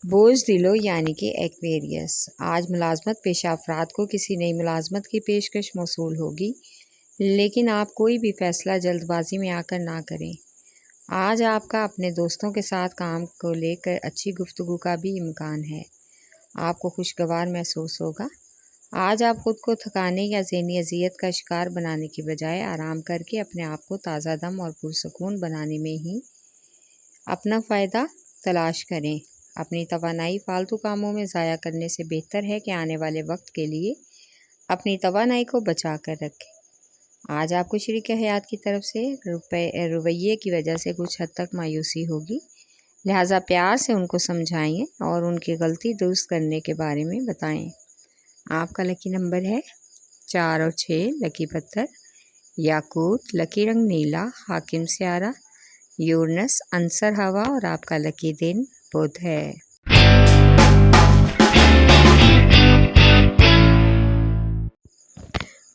بوجھ دلوں یعنی کہ ایکویریس۔ آج ملازمت پیشہ افراد کو کسی نئی ملازمت کی پیشکش موصول ہوگی، لیکن آپ کوئی بھی فیصلہ جلد بازی میں آ کر نہ کریں۔ آج آپ کا اپنے دوستوں کے ساتھ کام کو لے کر اچھی گفتگو کا بھی امکان ہے۔ آپ کو خوشگوار محسوس ہوگا۔ آج آپ خود کو تھکانے یا ذہنی اذیت کا شکار بنانے کی بجائے آرام کر کے اپنے آپ کو تازہ دم اور پرسکون بنانے میں ہی اپنا فائدہ تلاش کریں۔ اپنی توانائی فالتو کاموں میں ضائع کرنے سے بہتر ہے کہ آنے والے وقت کے لیے اپنی توانائی کو بچا کر رکھیں۔ آج آپ کو شریک حیات کی طرف سے رویے کی وجہ سے کچھ حد تک مایوسی ہوگی، لہٰذا پیار سے ان کو سمجھائیں اور ان کی غلطی درست کرنے کے بارے میں بتائیں۔ آپ کا لکی نمبر ہے 4 اور 6، لکی پتھر یاقوت، لکی رنگ نیلا، حاکم سیارہ یورنس، عنصر ہوا اور آپ کا لکی دن بدھ ہے۔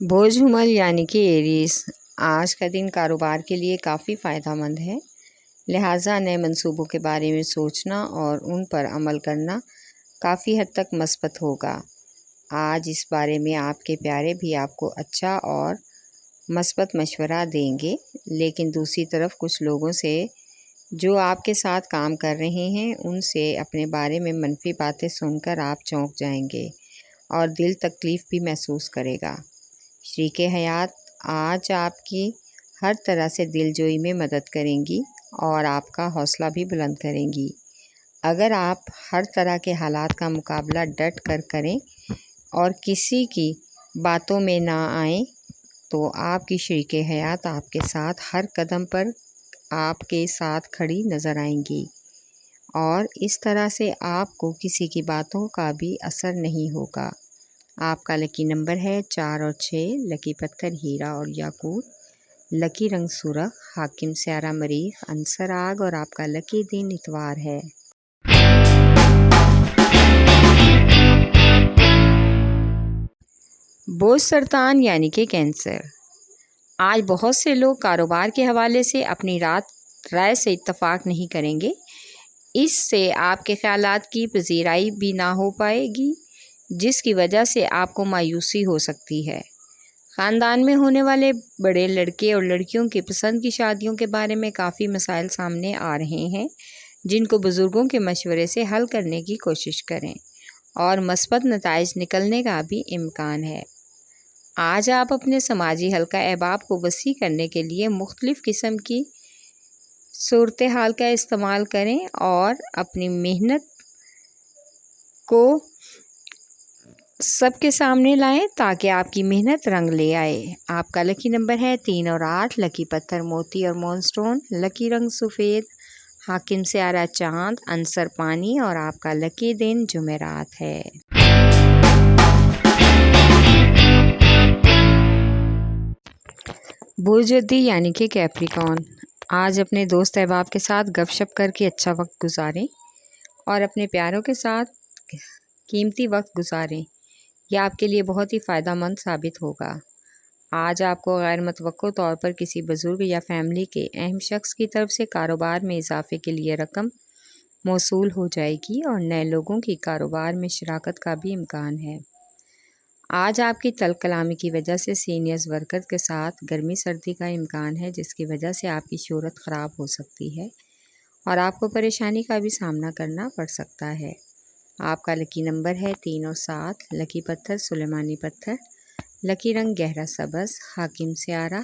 بوجھ حمل یعنی کہ ایریز۔ آج کا دن کاروبار کے لیے کافی فائدہ مند ہے، لہٰذا نئے منصوبوں کے بارے میں سوچنا اور ان پر عمل کرنا کافی حد تک مثبت ہوگا۔ آج اس بارے میں آپ کے پیارے بھی آپ کو اچھا اور مثبت مشورہ دیں گے، لیکن دوسری طرف کچھ لوگوں سے جو آپ کے ساتھ کام کر رہے ہیں ان سے اپنے بارے میں منفی باتیں سن کر آپ چونک جائیں گے اور دل تکلیف بھی محسوس کرے گا۔ شریک حیات آج آپ کی ہر طرح سے دل جوئی میں مدد کریں گی اور آپ کا حوصلہ بھی بلند کریں گی۔ اگر آپ ہر طرح کے حالات کا مقابلہ ڈٹ کر کریں اور کسی کی باتوں میں نہ آئیں تو آپ کی شریک حیات آپ کے ساتھ ہر قدم پر آپ کے ساتھ کھڑی نظر آئیں گی اور اس طرح سے آپ کو کسی کی باتوں کا بھی اثر نہیں ہوگا۔ آپ کا لکی نمبر ہے 4 اور 6، لکی پتھر ہیرا اور یاقوت، لکی رنگ سرخ، حاکم سیارہ مریخ، عنصر آگ اور آپ کا لکی دن اتوار ہے۔ بوجھ سرطان یعنی کہ کینسر۔ آج بہت سے لوگ کاروبار کے حوالے سے اپنی رائے سے اتفاق نہیں کریں گے، اس سے آپ کے خیالات کی پذیرائی بھی نہ ہو پائے گی، جس کی وجہ سے آپ کو مایوسی ہو سکتی ہے۔ خاندان میں ہونے والے بڑے لڑکے اور لڑکیوں کی پسند کی شادیوں کے بارے میں کافی مسائل سامنے آ رہے ہیں، جن کو بزرگوں کے مشورے سے حل کرنے کی کوشش کریں اور مثبت نتائج نکلنے کا بھی امکان ہے۔ آج آپ اپنے سماجی حلقہ احباب کو وسیع کرنے کے لیے مختلف قسم کی صورتحال کا استعمال کریں اور اپنی محنت کو سب کے سامنے لائیں تاکہ آپ کی محنت رنگ لے آئے۔ آپ کا لکی نمبر ہے 3 اور 8، لکی پتھر موتی اور مون سٹون، لکی رنگ سفید، حاکم سیارہ چاند، عنصر پانی اور آپ کا لکی دن جمعرات ہے۔ بوجھ جدی یعنی کہ کیپریکارن۔ آج اپنے دوست احباب کے ساتھ گپ شپ کر کے اچھا وقت گزاریں اور اپنے پیاروں کے ساتھ قیمتی وقت گزاریں، یہ آپ کے لیے بہت ہی فائدہ مند ثابت ہوگا۔ آج آپ کو غیر متوقع طور پر کسی بزرگ یا فیملی کے اہم شخص کی طرف سے کاروبار میں اضافے کے لیے رقم موصول ہو جائے گی اور نئے لوگوں کی کاروبار میں شراکت کا بھی امکان ہے۔ آج آپ کی تلخ کلامی کی وجہ سے سینئرز ورکرز کے ساتھ گرمی سردی کا امکان ہے، جس کی وجہ سے آپ کی شہرت خراب ہو سکتی ہے اور آپ کو پریشانی کا بھی سامنا کرنا پڑ سکتا ہے۔ آپ کا لکی نمبر ہے 3 اور 7، لکی پتھر سلیمانی پتھر، لکی رنگ گہرا سبز، حاکم سیارہ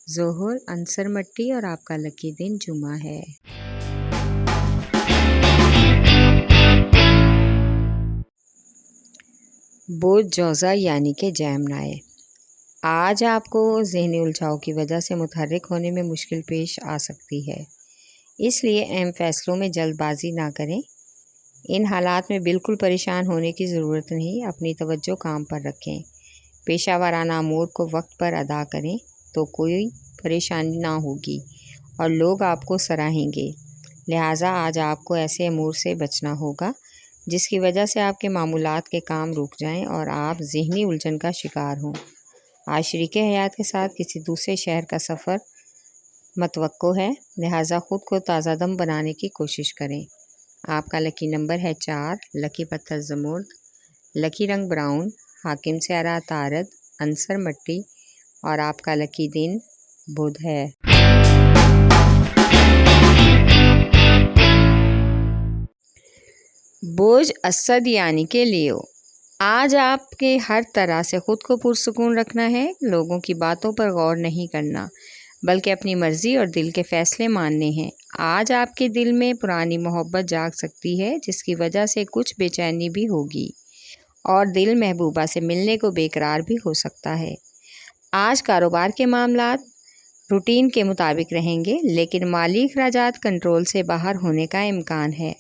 ظہر، عنصر مٹی اور آپ کا لکی دن جمعہ ہے۔ بوجھ جوزا یعنی کہ جیمنائی۔ آج آپ کو ذہنی الجھاؤ کی وجہ سے متحرک ہونے میں مشکل پیش آ سکتی ہے، اس لیے اہم فیصلوں میں جلد بازی نہ کریں۔ ان حالات میں بالکل پریشان ہونے کی ضرورت نہیں، اپنی توجہ کام پر رکھیں، پیشہ ورانہ امور کو وقت پر ادا کریں تو کوئی پریشانی نہ ہوگی اور لوگ آپ کو سراہیں گے۔ لہٰذا آج آپ کو ایسے امور سے بچنا ہوگا جس کی وجہ سے آپ کے معمولات کے کام رک جائیں اور آپ ذہنی الجھن کا شکار ہوں۔ آج شریک حیات کے ساتھ کسی دوسرے شہر کا سفر متوقع ہے، لہٰذا خود کو تازہ دم بنانے کی کوشش کریں۔ آپ کا لکی نمبر ہے 4، لکی پتھر زمرد، لکی رنگ براؤن، حاکم سیارہ عطارد، عنصر مٹی اور آپ کا لکی دن بدھ ہے۔ برج اسد یعنی کہ لیو، آج آپ کے ہر طرح سے خود کو پرسکون رکھنا ہے، لوگوں کی باتوں پر غور نہیں کرنا بلکہ اپنی مرضی اور دل کے فیصلے ماننے ہیں۔ آج آپ کے دل میں پرانی محبت جاگ سکتی ہے جس کی وجہ سے کچھ بے چینی بھی ہوگی اور دل محبوبہ سے ملنے کو بے قرار بھی ہو سکتا ہے۔ آج کاروبار کے معاملات روٹین کے مطابق رہیں گے لیکن مالی اخراجات کنٹرول سے باہر ہونے کا امکان ہے۔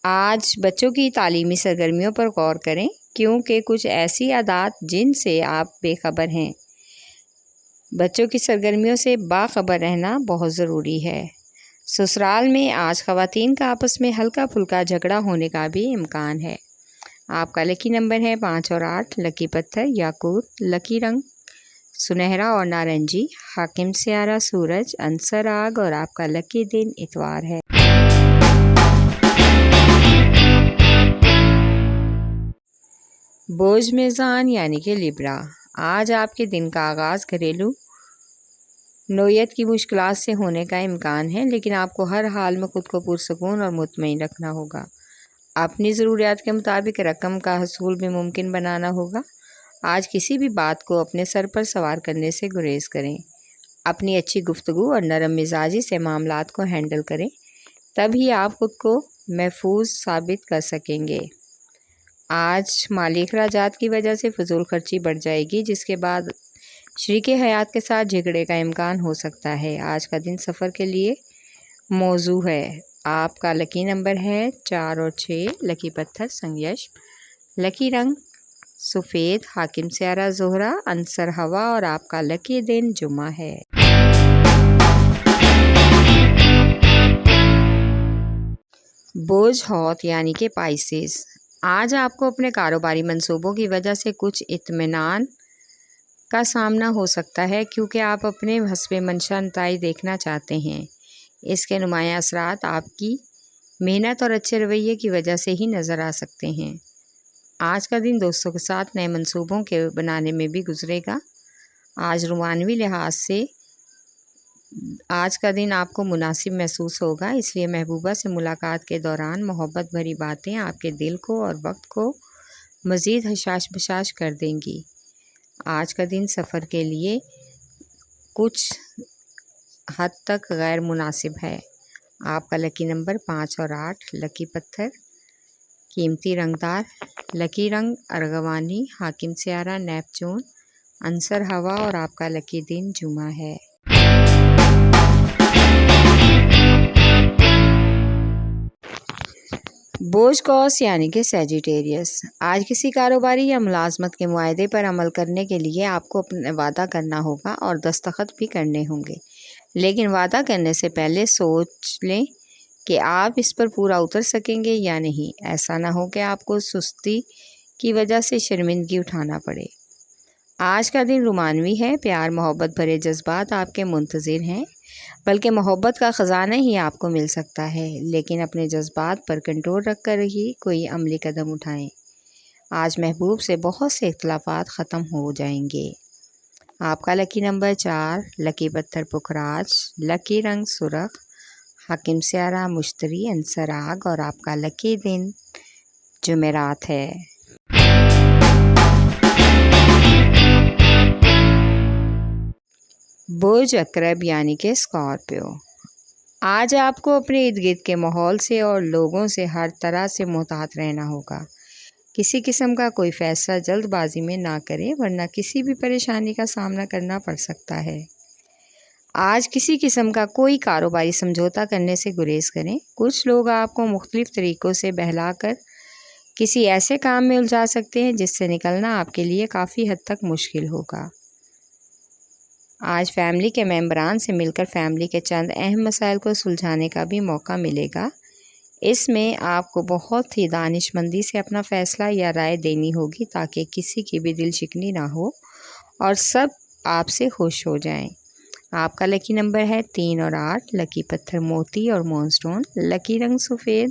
آج بچوں کی تعلیمی سرگرمیوں پر غور کریں کیونکہ کچھ ایسی عادات جن سے آپ بے خبر ہیں۔ بچوں کی سرگرمیوں سے باخبر رہنا بہت ضروری ہے۔ سسرال میں آج خواتین کا آپس میں ہلکا پھلکا جھگڑا ہونے کا بھی امکان ہے۔ آپ کا لکی نمبر ہے 5 اور 8، لکی پتھر یاقوت، لکی رنگ سنہرا اور نارنجی، حاکم سیارہ سورج، عنصر آگ اور آپ کا لکی دن اتوار ہے۔ برج میزان یعنی کہ لیبرا، آج آپ کے دن کا آغاز گھریلو نوعیت کی مشکلات سے ہونے کا امکان ہے لیکن آپ کو ہر حال میں خود کو پرسکون اور مطمئن رکھنا ہوگا۔ اپنی ضروریات کے مطابق رقم کا حصول بھی ممکن بنانا ہوگا۔ آج کسی بھی بات کو اپنے سر پر سوار کرنے سے گریز کریں۔ اپنی اچھی گفتگو اور نرم مزاجی سے معاملات کو ہینڈل کریں، تبھی آپ خود کو محفوظ ثابت کر سکیں گے۔ آج مالی اخراجات کی وجہ سے فضول خرچی بڑھ جائے گی جس کے بعد شریک حیات کے ساتھ جھگڑے کا امکان ہو سکتا ہے۔ آج کا دن سفر کے لیے موزوں ہے۔ آپ کا لکی نمبر ہے 4 اور 6، لکی پتھر سنگیش، لکی رنگ سفید، حاکم سیارہ زہرہ، عنصر ہوا اور آپ کا لکی دن جمعہ ہے۔ برج حوت یعنی کہ پائسیز، آج آپ کو اپنے کاروباری منصوبوں کی وجہ سے کچھ اطمینان کا سامنا ہو سکتا ہے کیونکہ آپ اپنے حسب منشا نتائج دیکھنا چاہتے ہیں۔ اس کے نمایاں اثرات آپ کی محنت اور اچھے رویے کی وجہ سے ہی نظر آ سکتے ہیں۔ آج کا دن دوستوں کے ساتھ نئے منصوبوں کے بنانے میں بھی گزرے گا۔ آج روحانی لحاظ سے آج کا دن آپ کو مناسب محسوس ہوگا، اس لیے محبوبہ سے ملاقات کے دوران محبت بھری باتیں آپ کے دل کو اور وقت کو مزید حشاش بشاش کر دیں گی۔ آج کا دن سفر کے لیے کچھ حد تک غیر مناسب ہے۔ آپ کا لکی نمبر 5 اور 8، لکی پتھر قیمتی رنگدار، لکی رنگ ارغوانی، حاکم سیارہ نیپچون، عنصر ہوا اور آپ کا لکی دن جمعہ ہے۔ برج قوس یعنی کہ سیجیٹیریس، آج کسی کاروباری یا ملازمت کے معاہدے پر عمل کرنے کے لیے آپ کو اپنا وعدہ کرنا ہوگا اور دستخط بھی کرنے ہوں گے، لیکن وعدہ کرنے سے پہلے سوچ لیں کہ آپ اس پر پورا اتر سکیں گے یا نہیں۔ ایسا نہ ہو کہ آپ کو سستی کی وجہ سے شرمندگی اٹھانا پڑے۔ آج کا دن رومانوی ہے، پیار محبت بھرے جذبات آپ کے منتظر ہیں، بلکہ محبت کا خزانہ ہی آپ کو مل سکتا ہے، لیکن اپنے جذبات پر کنٹرول رکھ کر ہی کوئی عملی قدم اٹھائیں۔ آج محبوب سے بہت سے اختلافات ختم ہو جائیں گے۔ آپ کا لکی نمبر 4، لکی پتھر پکھراج، لکی رنگ سرخ، حاکم سیارہ مشتری، عنصر آگ اور آپ کا لکی دن جمعرات ہے۔ برج عقرب یعنی کہ اسکارپیو، آج آپ کو اپنے ارد گرد کے ماحول سے اور لوگوں سے ہر طرح سے محتاط رہنا ہوگا۔ کسی قسم کا کوئی فیصلہ جلد بازی میں نہ کریں ورنہ کسی بھی پریشانی کا سامنا کرنا پڑ سکتا ہے۔ آج کسی قسم کا کوئی کاروباری سمجھوتا کرنے سے گریز کریں۔ کچھ لوگ آپ کو مختلف طریقوں سے بہلا کر کسی ایسے کام میں الجھا سکتے ہیں جس سے نکلنا آپ کے لیے کافی حد تک مشکل ہوگا۔ آج فیملی کے ممبران سے مل کر فیملی کے چند اہم مسائل کو سلجھانے کا بھی موقع ملے گا۔ اس میں آپ کو بہت ہی دانش مندی سے اپنا فیصلہ یا رائے دینی ہوگی تاکہ کسی کی بھی دل شکنی نہ ہو اور سب آپ سے خوش ہو جائیں۔ آپ کا لکی نمبر ہے 3 اور 8، لکی پتھر موتی اور مون سٹون، لکی رنگ سفید،